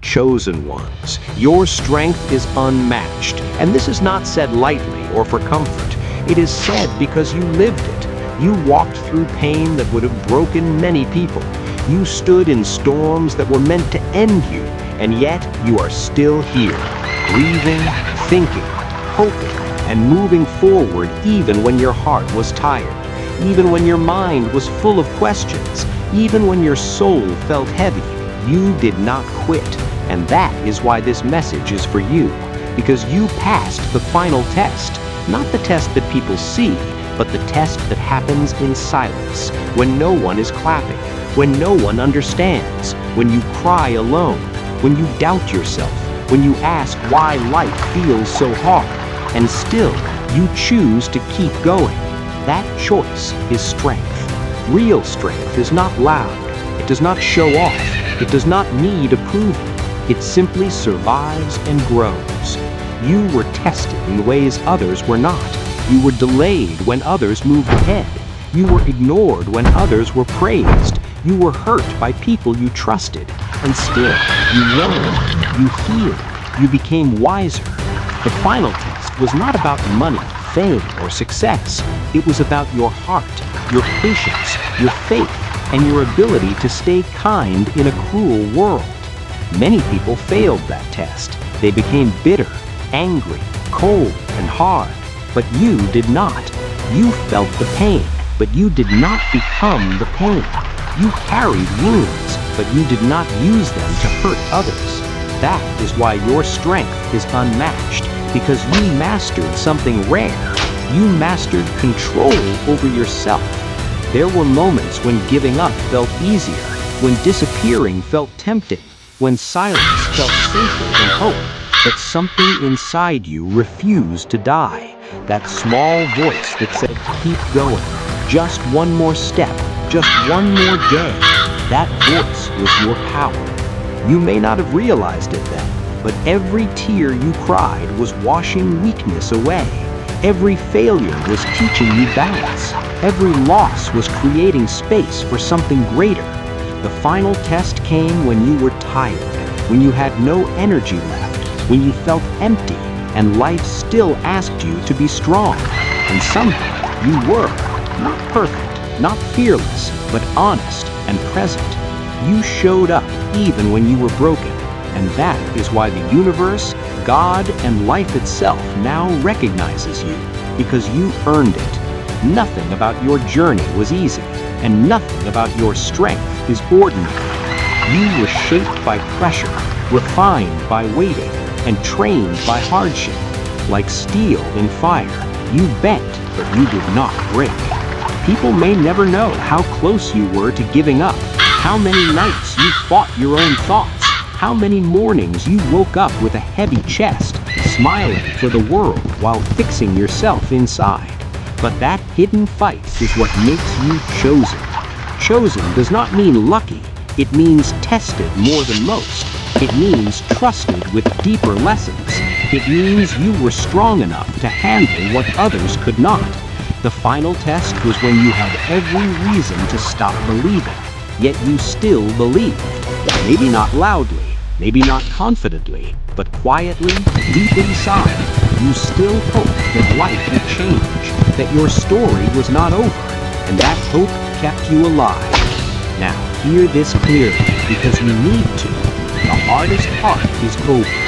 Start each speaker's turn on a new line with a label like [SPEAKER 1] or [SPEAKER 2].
[SPEAKER 1] chosen ones. Your strength is unmatched, and this is not said lightly or for comfort. It is said because you lived it. You walked through pain that would have broken many people. You stood in storms that were meant to end you, and yet you are still here, breathing, thinking, hoping, and moving forward even when your heart was tired, even when your mind was full of questions, even when your soul felt heavy. You did not quit, and that is why this message is for you, because you passed the final test, not the test that people see, but the test that happens in silence, when no one is clapping, when no one understands, when you cry alone, when you doubt yourself, when you ask why life feels so hard, and still you choose to keep going. That choice is strength. Real strength is not loud. It does not show off. It does not need approval. It simply survives and grows. You were tested in ways others were not. You were delayed when others moved ahead. You were ignored when others were praised. You were hurt by people you trusted. And still, you learned, you healed, you became wiser. The final test was not about money, fame, or success. It was about your heart, your patience, your faith, and your ability to stay kind in a cruel world. Many people failed that test. They became bitter, angry, cold, and hard. But you did not. You felt the pain, but you did not become the pain. You carried wounds, but you did not use them to hurt others. That is why your strength is unmatched, because you mastered something rare. You mastered control over yourself. There were moments when giving up felt easier, when disappearing felt tempting, when silence felt safer than hope. But something inside you refused to die. That small voice that said, keep going, just one more step, just one more day. That voice was your power. You may not have realized it then, but every tear you cried was washing weakness away. Every failure was teaching you balance. Every loss was creating space for something greater. The final test came when you were tired, when you had no energy left, when you felt empty, and life still asked you to be strong. And somehow you were, not perfect, not fearless, but honest and present. You showed up even when you were broken, and that is why the universe, God, and life itself now recognizes you, because you earned it. Nothing about your journey was easy, and nothing about your strength is ordinary. You were shaped by pressure, refined by waiting, and trained by hardship. Like steel in fire, you bent, but you did not break. People may never know how close you were to giving up, how many nights you fought your own thoughts, how many mornings you woke up with a heavy chest, smiling for the world while fixing yourself inside. But that hidden fight is what makes you chosen. Chosen does not mean lucky. It means tested more than most. It means trusted with deeper lessons. It means you were strong enough to handle what others could not. The final test was when you had every reason to stop believing, yet you still believed. Maybe not loudly, maybe not confidently, but quietly, deep inside, you still hoped that life would change, that your story was not over, and that hope kept you alive. Now, hear this clearly, because you need to. The hardest part is over.